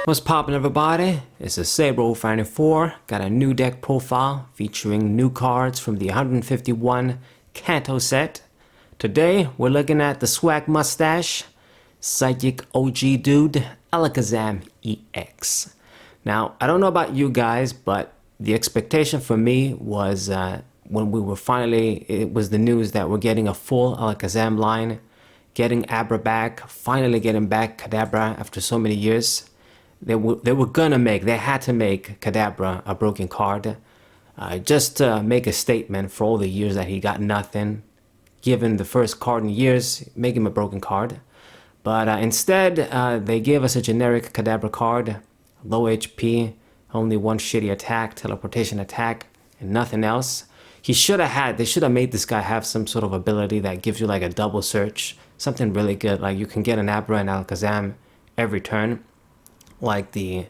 What's poppin', everybody? It's a Saber 094. Got a new deck profile featuring new cards from the 151 Kanto set. Today we're looking at the Swag Mustache, Psychic OG Dude, Alakazam EX. Now, I don't know about you guys, but the expectation for me was when we were it was the news that we're getting a full Alakazam line, getting Abra back, finally getting back Kadabra after so many years. They had to make Kadabra a broken card, just to make a statement for all the years that he got nothing. Given the first card in years, make him a broken card. But instead, they gave us a generic Kadabra card, low HP, only one shitty attack, teleportation attack, and nothing else. They should have made this guy have some sort of ability that gives you like a double search, something really good, like you can get an Abra and Alakazam every turn. Like the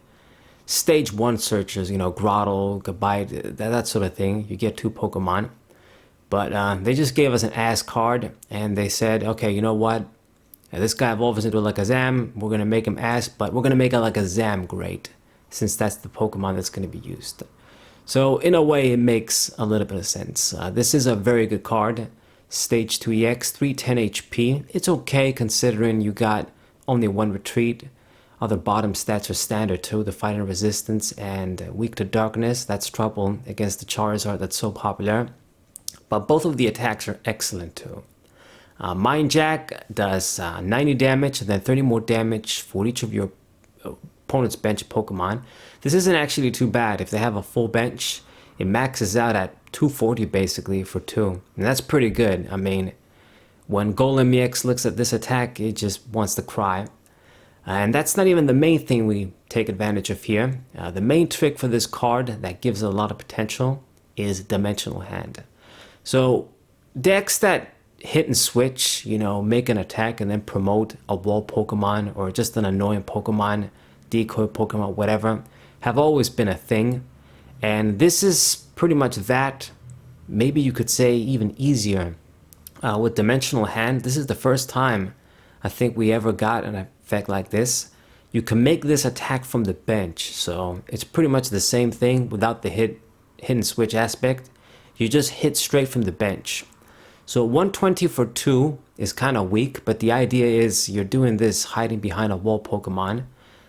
stage 1 searches, you know, Grottle, Goodbye, that sort of thing. You get 2 Pokemon. But they just gave us an ass card and they said, okay, you know what? This guy evolves into Alakazam. We're going to make him ass, but we're going to make Alakazam great, since that's the Pokemon that's going to be used. So in a way, it makes a little bit of sense. This is a very good card. Stage 2 EX, 310 HP. It's okay considering you got only 1 retreat. Other bottom stats are standard too, the fighting resistance and weak to darkness. That's trouble against the Charizard that's so popular. But both of the attacks are excellent too. Mind Jack does 90 damage and then 30 more damage for each of your opponent's bench Pokemon. This isn't actually too bad. If they have a full bench, it maxes out at 240 basically for 2. And that's pretty good. I mean, when Golem EX looks at this attack, it just wants to cry. And that's not even the main thing we take advantage of here. The main trick for this card that gives it a lot of potential is Dimensional Hand. So decks that hit and switch, you know, make an attack and then promote a wall Pokemon or just an annoying Pokemon, decoy Pokemon, whatever, have always been a thing. And this is pretty much that. Maybe you could say even easier. With Dimensional Hand, this is the first time I think we ever got an effect like this. You can make this attack from the bench, so it's pretty much the same thing without the hit and switch aspect. You just hit straight from the bench. So 120 for 2 is kind of weak, but the idea is you're doing this hiding behind a wall Pokemon.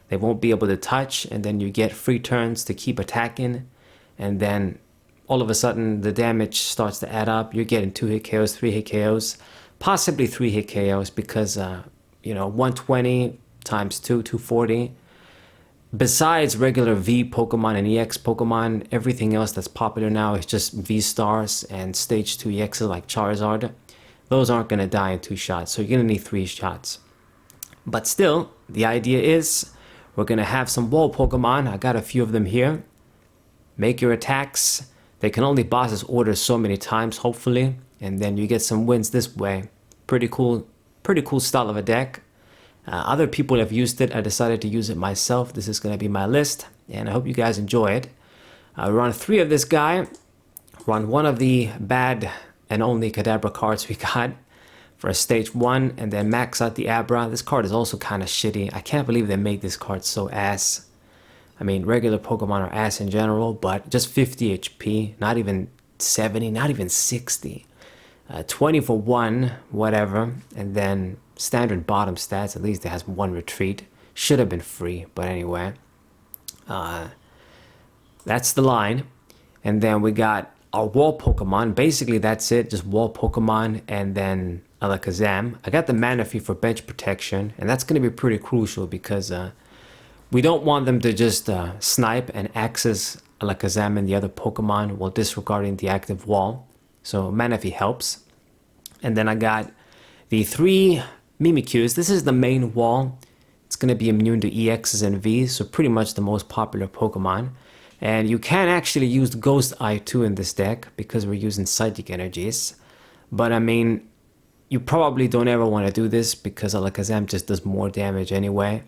They won't be able to touch, and then you get free turns to keep attacking, and then all of a sudden the damage starts to add up. You're getting 2-hit KOs, 3-hit KOs, possibly 3-hit KOs because you know, 120 times 2, 240. Besides regular V Pokemon and EX Pokemon, everything else that's popular now is just V Stars and Stage 2 EXs like Charizard. Those aren't going to die in 2 shots, so you're going to need 3 shots. But still, the idea is we're going to have some wall Pokemon. I got a few of them here. Make your attacks. They can only boss this order so many times, hopefully, and then you get some wins this way. Pretty cool style of a deck. Other people have used it. I decided to use it myself. This is going to be my list, and I hope you guys enjoy it. Run 3 of this guy. Run 1 of the bad and only Kadabra cards we got for a stage 1, and then max out the Abra. This card is also kind of shitty. I can't believe they made this card so ass. I mean, regular Pokemon are ass in general, but just 50 HP, not even 70, not even 60. 20 for 1, whatever, and then standard bottom stats. At least it has 1 retreat. Should have been free, but anyway. That's the line. And then we got our wall Pokemon. Basically, that's it. Just wall Pokemon and then Alakazam. I got the Manaphy for bench protection, and that's going to be pretty crucial because we don't want them to just snipe and access Alakazam and the other Pokemon while disregarding the active wall. So Manaphy helps. And then I got the 3 Mimikyus. This is the main wall. It's going to be immune to EXs and Vs, so pretty much the most popular Pokemon. And you can actually use Ghost Eye too in this deck because we're using Psychic Energies. But I mean, you probably don't ever want to do this because Alakazam just does more damage anyway.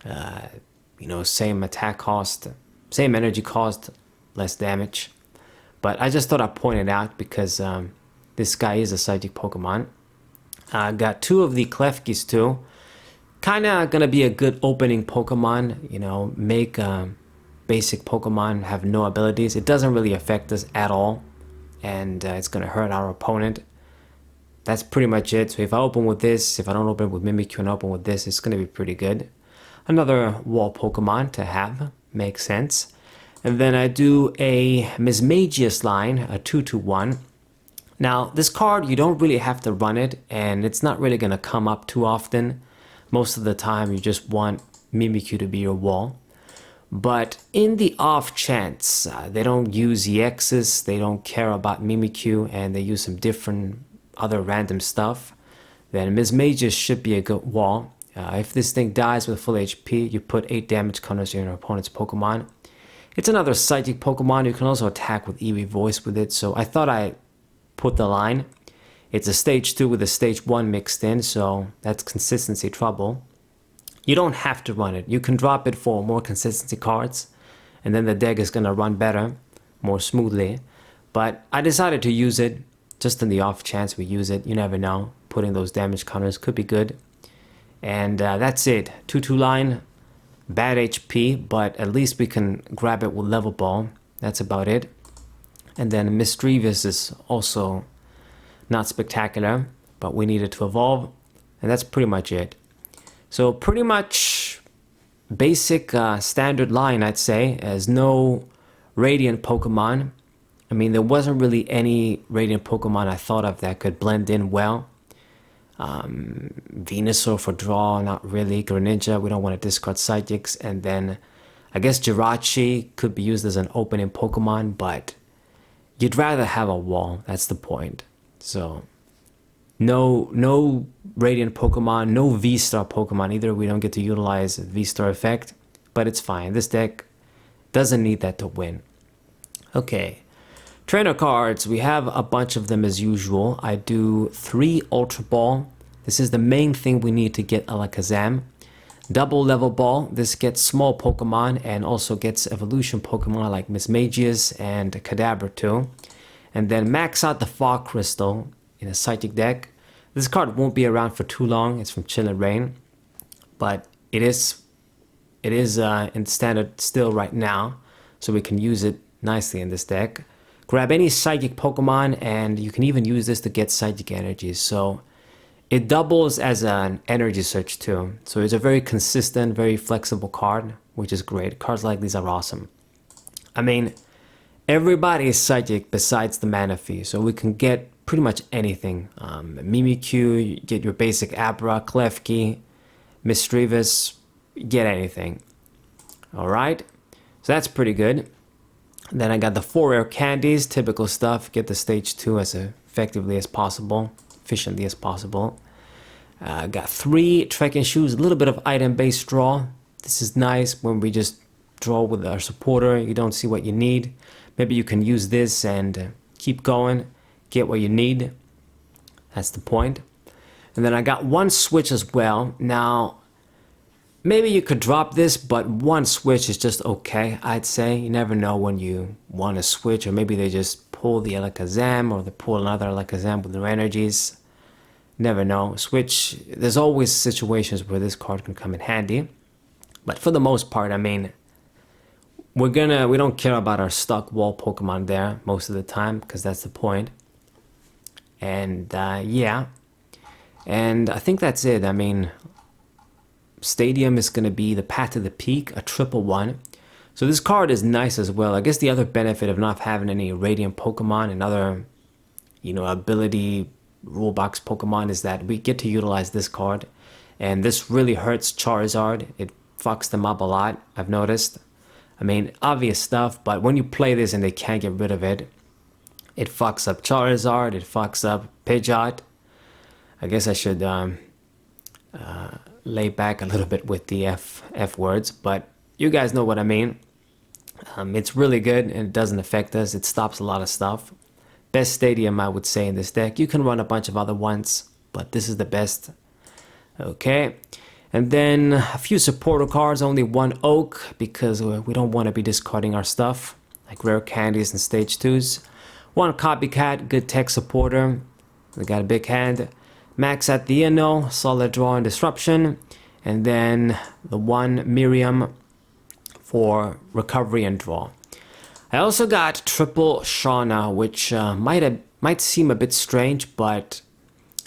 You know, same attack cost, same energy cost, less damage. But I just thought I'd point it out because this guy is a Psychic Pokemon. I got 2 of the Klefkis too. Kinda gonna be a good opening Pokemon, you know, make basic Pokemon have no abilities. It doesn't really affect us at all, and it's gonna hurt our opponent. That's pretty much it. So if I open with this, if I don't open with Mimikyu and open with this, it's gonna be pretty good. Another wall Pokemon to have, makes sense. And then I do a Mismagius line, a 2/1. Now, this card, you don't really have to run it, and it's not really going to come up too often. Most of the time, you just want Mimikyu to be your wall. But in the off chance, they don't use EXs, they don't care about Mimikyu, and they use some different other random stuff, then Mismagius should be a good wall. If this thing dies with full HP, you put 8 damage counters on your opponent's Pokemon. It's another psychic Pokemon. You can also attack with Eevee Voice with it, so I thought I put the line. It's a stage 2 with a stage 1 mixed in, so that's consistency trouble. You don't have to run it. You can drop it for more consistency cards, and then the deck is going to run better, more smoothly. But I decided to use it just in the off chance we use it. You never know. Putting those damage counters could be good. And that's it. 2/2 line, bad HP, but at least we can grab it with Level Ball. That's about it. And then Mischievous is also not spectacular, but we need it to evolve. And that's pretty much it. So pretty much basic standard line, I'd say. There's no Radiant Pokemon. I mean, there wasn't really any Radiant Pokemon I thought of that could blend in well. Venusaur for draw, not really. Greninja, we don't want to discard Psychics. And then I guess Jirachi could be used as an opening Pokemon, but you'd rather have a wall. That's the point. So no Radiant Pokemon, no V-Star Pokemon either. We don't get to utilize V-Star effect, but it's fine. This deck doesn't need that to win. Okay. Trainer cards, we have a bunch of them as usual. I do 3 Ultra Ball. This is the main thing we need to get Alakazam. Double Level Ball, this gets small Pokemon and also gets evolution Pokemon like Mismagius and Kadabra too. And then max out the Fog Crystal in a Psychic deck. This card won't be around for too long. It's from Chill and Rain, but it is in standard still right now, so we can use it nicely in this deck. Grab any Psychic Pokemon, and you can even use this to get Psychic Energies. So it doubles as an Energy Search too. So it's a very consistent, very flexible card, which is great. Cards like these are awesome. I mean, everybody is Psychic besides the Manaphy, so we can get pretty much anything. Mimikyu, you get your basic Abra, Klefki, Mischievous, get anything. Alright, so that's pretty good. Then I got the 4 rare candies, typical stuff. Get the stage 2 as effectively as possible, efficiently as possible. Got 3 trekking shoes, a little bit of item-based draw. This is nice when we just draw with our supporter. You don't see what you need. Maybe you can use this and keep going, get what you need. That's the point. And then I got 1 switch as well. Now, maybe you could drop this, but 1 switch is just okay, I'd say. You never know when you want to switch, or maybe they just pull the Alakazam, or they pull another Alakazam with their energies. Never know. Switch, there's always situations where this card can come in handy. But for the most part, I mean, we don't care about our stuck wall Pokemon there most of the time, because that's the point. And yeah. And I think that's it. I mean, Stadium is going to be the Path to the Peak, a 1/1. So this card is nice as well. I guess the other benefit of not having any Radiant Pokemon and other, ability rulebox Pokemon is that we get to utilize this card. And this really hurts Charizard. It fucks them up a lot, I've noticed. I mean, obvious stuff, but when you play this and they can't get rid of it, it fucks up Charizard, it fucks up Pidgeot. I guess I should lay back a little bit with the F words, but you guys know what I mean. It's really good and it doesn't affect us. It stops a lot of stuff. Best Stadium, I would say, in this deck. You can run a bunch of other ones, but this is the best. Okay. And then a few supporter cards, only 1 Oak, because we don't want to be discarding our stuff, like rare candies and stage 2s. 1 Copycat, good tech supporter. We got a big hand. Max at the Inno, solid draw and disruption. and then the one Miriam for recovery and draw. I also got triple Shauna, which might seem a bit strange, but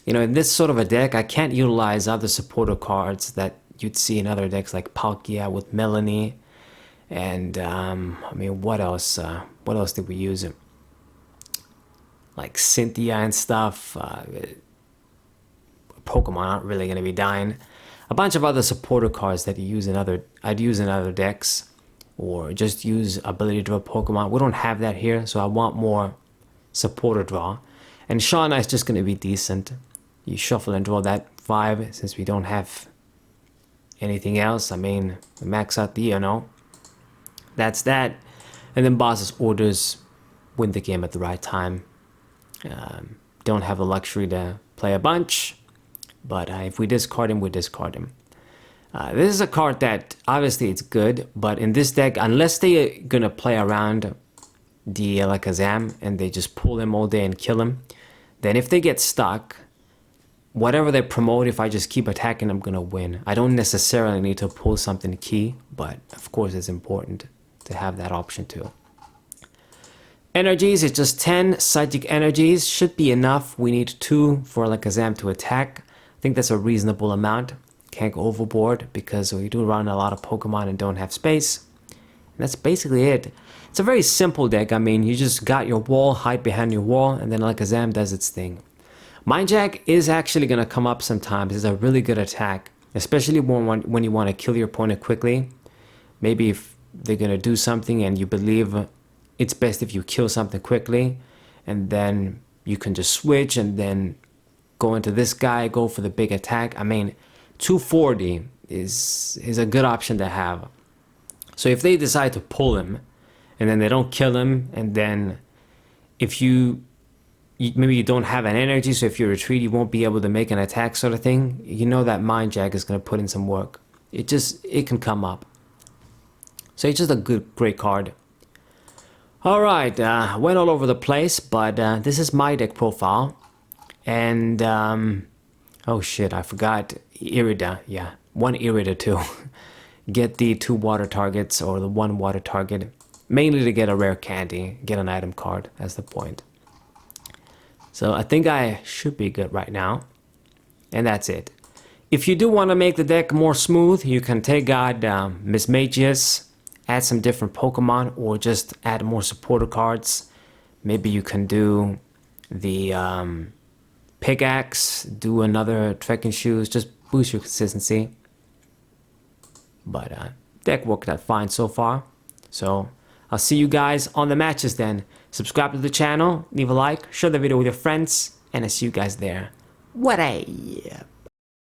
you know, in this sort of a deck, I can't utilize other supporter cards that you'd see in other decks like Palkia with Melanie, and I mean, what else? What else did we use? Like Cynthia and stuff. Pokemon aren't really going to be dying. A bunch of other supporter cards that I'd use in other decks, or just use ability to draw Pokemon. We don't have that here, so I want more supporter draw. And Shauna is just going to be decent. You shuffle and draw that 5 since we don't have anything else. I mean, max out the, that's that. And then boss's orders win the game at the right time. Don't have the luxury to play a bunch, but if we discard him, we discard him. This is a card that obviously it's good, but in this deck, unless they're gonna play around the Alakazam and they just pull him all day and kill him, then if they get stuck, whatever they promote, if I just keep attacking, I'm gonna win. I don't necessarily need to pull something key, but of course it's important to have that option too. Energies, it's just 10 psychic energies, should be enough. We need 2 for Alakazam to attack. I think that's a reasonable amount. Can't go overboard because we do run a lot of Pokemon and don't have space. And that's basically it. It's a very simple deck. I mean, you just got your wall, hide behind your wall, and then Alakazam does its thing. Mind Jack is actually going to come up sometimes. It's a really good attack, especially when you want to kill your opponent quickly. Maybe if they're going to do something and you believe it's best if you kill something quickly, and then you can just switch and then go into this guy, go for the big attack. I mean, 240 is a good option to have. So if they decide to pull him and then they don't kill him, and then if maybe you don't have an energy, so if you retreat you won't be able to make an attack sort of thing, you know that Mind Jack is going to put in some work. It can come up. So it's just a great card. Alright, went all over the place, but this is my deck profile. And oh shit, I forgot Irida. Yeah, 1 Irida too. Get the 2 water targets or the 1 water target, mainly to get a rare candy, get an item card. That's the point. So I think I should be good right now. And that's it. If you do want to make the deck more smooth, you can take out Mismagius, add some different Pokemon, or just add more supporter cards. Maybe you can do the pickaxe, do another trekking shoes, just boost your consistency. But deck worked out fine so far. So I'll see you guys on the matches then. Subscribe to the channel, leave a like, share the video with your friends, and I'll see you guys there. What a